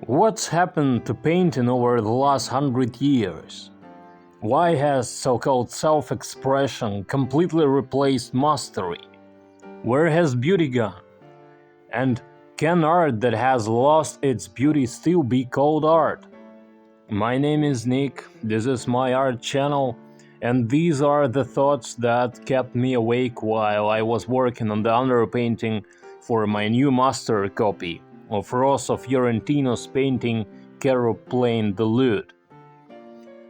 What's happened to painting over the last 100 years? Why has so-called self-expression completely replaced mastery? Where has beauty gone? And can art that has lost its beauty still be called art? My name is Nick, this is my art channel, and these are the thoughts that kept me awake while I was working on the underpainting for my new master copy of Rosso Fiorentino's painting Cherub Playing the Lute.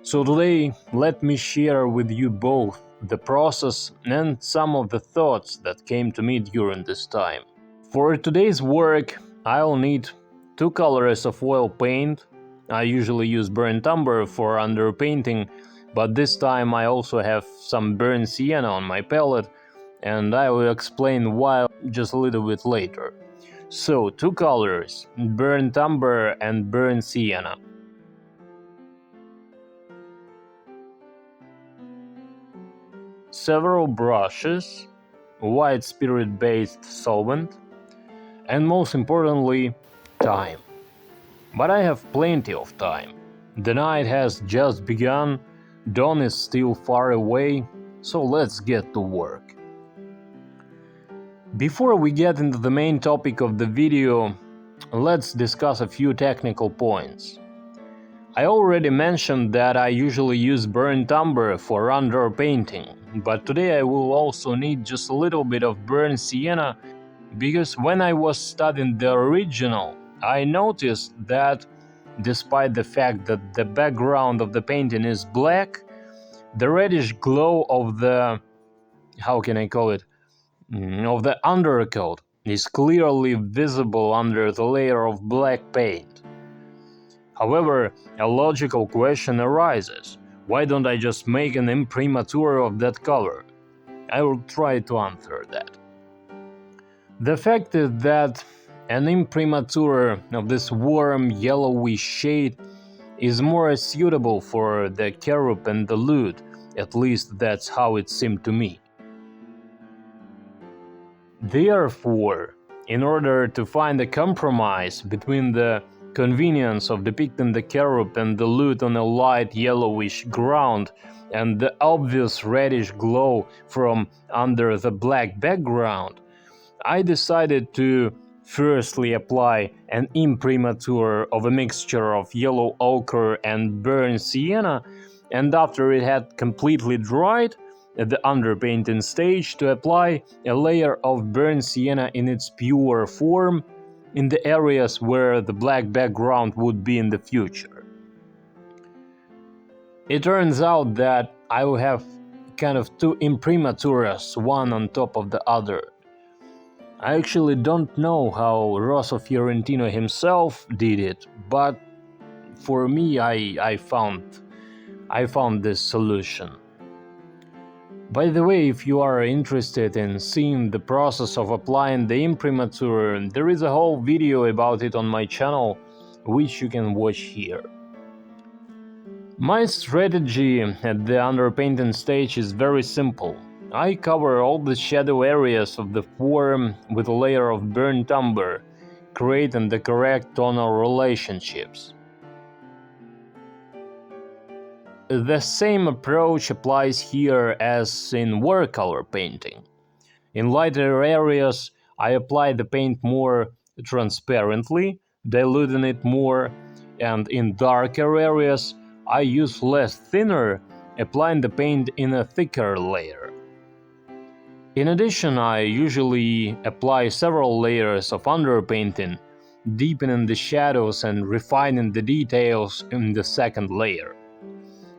So today, let me share with you both the process and some of the thoughts that came to me during this time. For today's work, I'll need 2 colors of oil paint. I usually use burnt umber for underpainting, but this time I also have some burnt sienna on my palette, and I will explain why just a little bit later. So, 2 colors, burnt umber and burnt sienna. Several brushes, white spirit-based solvent, and most importantly, time. But I have plenty of time. The night has just begun, dawn is still far away, so let's get to work. Before we get into the main topic of the video, let's discuss a few technical points. I already mentioned that I usually use burnt umber for underpainting, but today I will also need just a little bit of burnt sienna, because when I was studying the original, I noticed that despite the fact that the background of the painting is black, the reddish glow of the, how can I call it, of the undercoat is clearly visible under the layer of black paint. However, a logical question arises: why don't I just make an imprimatur of that color? I will try to answer that. The fact is that an imprimatur of this warm yellowy shade is more suitable for the cherub and the lute, at least that's how it seemed to me. Therefore, in order to find a compromise between the convenience of depicting the cherub and the lute on a light yellowish ground and the obvious reddish glow from under the black background, I decided to firstly apply an imprimatur of a mixture of yellow ochre and burnt sienna, and after it had completely dried, at the underpainting stage, to apply a layer of burnt sienna in its pure form in the areas where the black background would be in the future. It turns out that I will have kind of 2 imprimaturas, one on top of the other. I actually don't know how Rosso Fiorentino himself did it, but for me I found this solution. By the way, if you are interested in seeing the process of applying the imprimatur, there is a whole video about it on my channel, which you can watch here. My strategy at the underpainting stage is very simple. I cover all the shadow areas of the form with a layer of burnt umber, creating the correct tonal relationships. The same approach applies here as in watercolor painting. In lighter areas, I apply the paint more transparently, diluting it more, and in darker areas, I use less thinner, applying the paint in a thicker layer. In addition, I usually apply several layers of underpainting, deepening the shadows and refining the details in the second layer.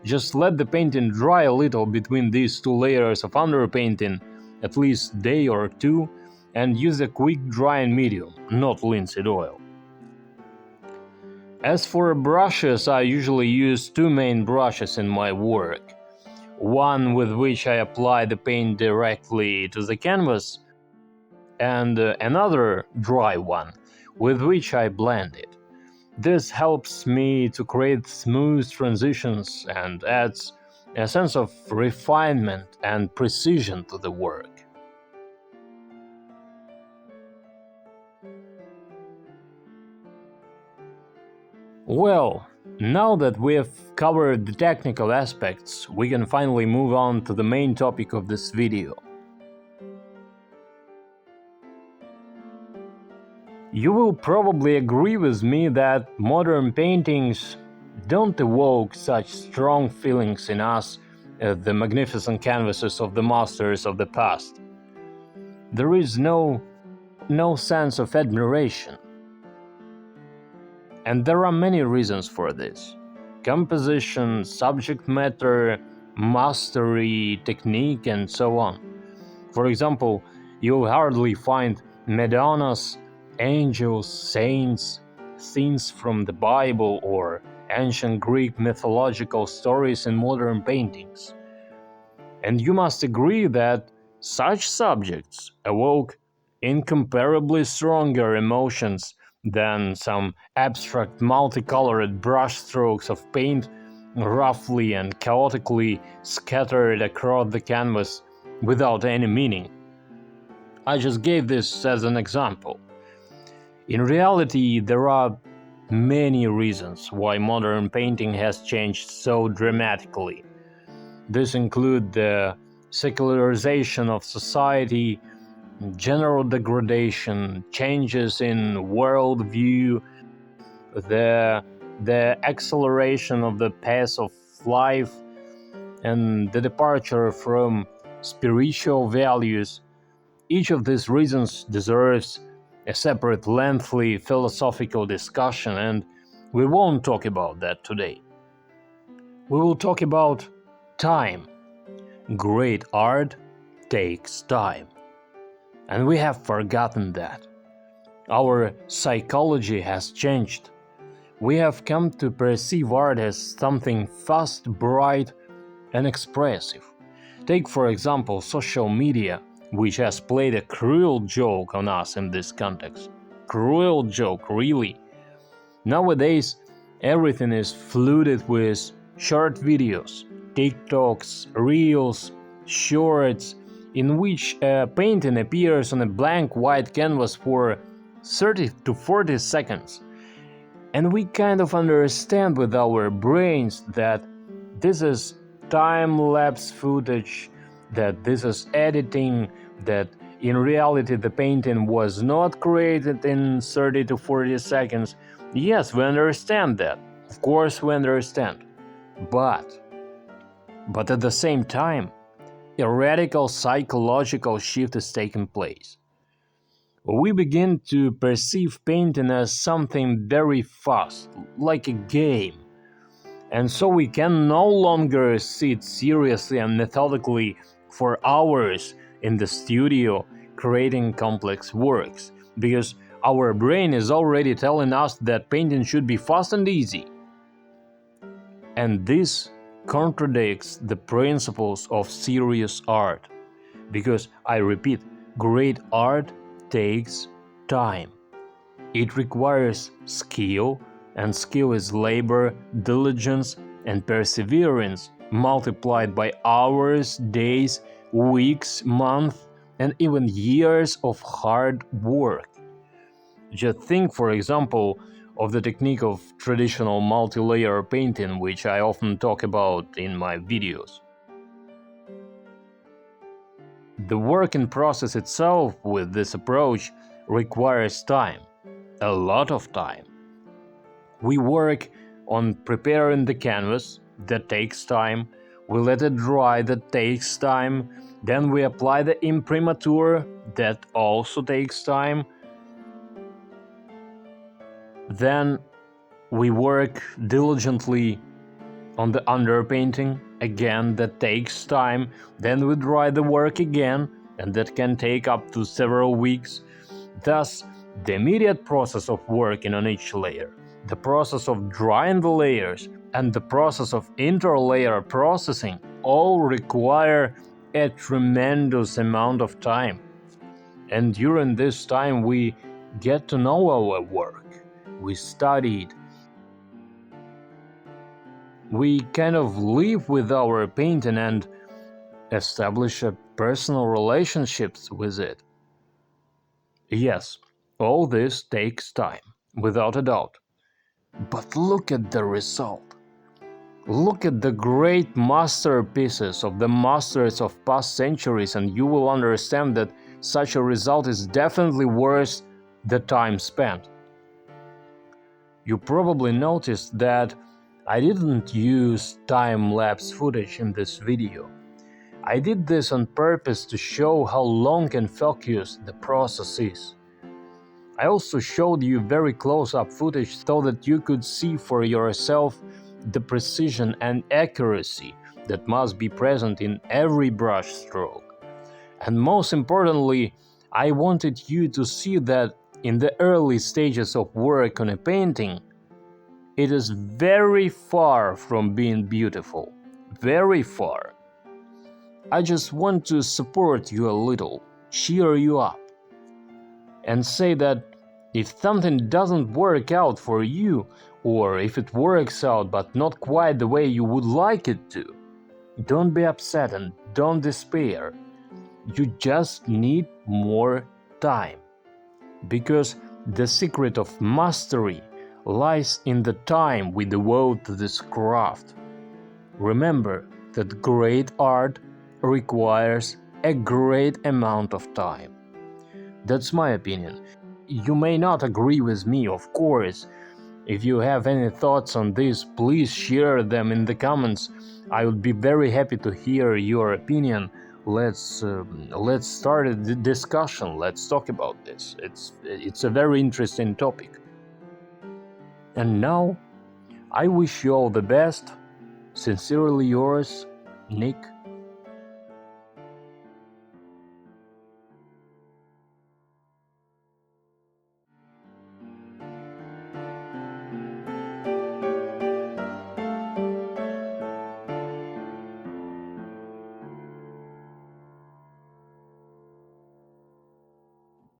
Just let the painting dry a little between these 2 layers of underpainting, at least a day or 2, and use a quick drying medium, not linseed oil. As for brushes, I usually use 2 main brushes in my work. One with which I apply the paint directly to the canvas, and another dry one with which I blend it. This helps me to create smooth transitions and adds a sense of refinement and precision to the work. Well, now that we've covered the technical aspects, we can finally move on to the main topic of this video. You will probably agree with me that modern paintings don't evoke such strong feelings in us as the magnificent canvases of the masters of the past. There is no sense of admiration. And there are many reasons for this: composition, subject matter, mastery, technique, and so on. For example, you'll hardly find Madonnas, angels, saints, scenes from the Bible, or ancient Greek mythological stories in modern paintings. And you must agree that such subjects evoke incomparably stronger emotions than some abstract multicolored brushstrokes of paint roughly and chaotically scattered across the canvas without any meaning. I just gave this as an example. In reality, there are many reasons why modern painting has changed so dramatically. This include the secularization of society, general degradation, changes in worldview, the acceleration of the pace of life, and the departure from spiritual values. Each of these reasons deserves a separate lengthy philosophical discussion, and we won't talk about that today. We will talk about time. Great art takes time. And we have forgotten that. Our psychology has changed. We have come to perceive art as something fast, bright, and expressive. Take, for example, social media, which has played a cruel joke on us in this context. Cruel joke, really. Nowadays, everything is flooded with short videos, TikToks, Reels, Shorts, in which a painting appears on a blank white canvas for 30 to 40 seconds. And we kind of understand with our brains that this is time-lapse footage, that this is editing, that in reality the painting was not created in 30 to 40 seconds. Yes, we understand that. Of course we understand. But at the same time, a radical psychological shift is taking place. We begin to perceive painting as something very fast, like a game. And so we can no longer sit seriously and methodically for hours in the studio creating complex works, because our brain is already telling us that painting should be fast and easy. And this contradicts the principles of serious art, because I repeat, great art takes time. It requires skill, and skill is labor, diligence, and perseverance multiplied by hours, days, weeks, months, and even years of hard work. Just think, for example, of the technique of traditional multi-layer painting, which I often talk about in my videos. The working process itself with this approach requires time, a lot of time. We work on preparing the canvas, that takes time. We let it dry, that takes time. Then we apply the imprimatur, that also takes time. Then we work diligently on the underpainting, again, that takes time. Then we dry the work again, and that can take up to several weeks. Thus, the immediate process of working on each layer, the process of drying the layers, and the process of interlayer processing all require a tremendous amount of time. And during this time we get to know our work, we studied, we kind of live with our painting and establish a personal relationships with it. Yes, all this takes time, without a doubt. But look at the result. Look at the great masterpieces of the masters of past centuries, and you will understand that such a result is definitely worth the time spent. You probably noticed that I didn't use time-lapse footage in this video. I did this on purpose to show how long and focused the process is. I also showed you very close-up footage so that you could see for yourself the precision and accuracy that must be present in every brush stroke. And most importantly, I wanted you to see that in the early stages of work on a painting, it is very far from being beautiful. Very far. I just want to support you a little, cheer you up, and say that if something doesn't work out for you, or if it works out but not quite the way you would like it to, don't be upset and don't despair. You just need more time. Because the secret of mastery lies in the time we devote to this craft. Remember that great art requires a great amount of time. That's my opinion. You may not agree with me, of course. If you have any thoughts on this, please share them in the comments. I would be very happy to hear your opinion. Let's start a discussion. Let's talk about this. It's a very interesting topic. And now, I wish you all the best. Sincerely yours, Nick.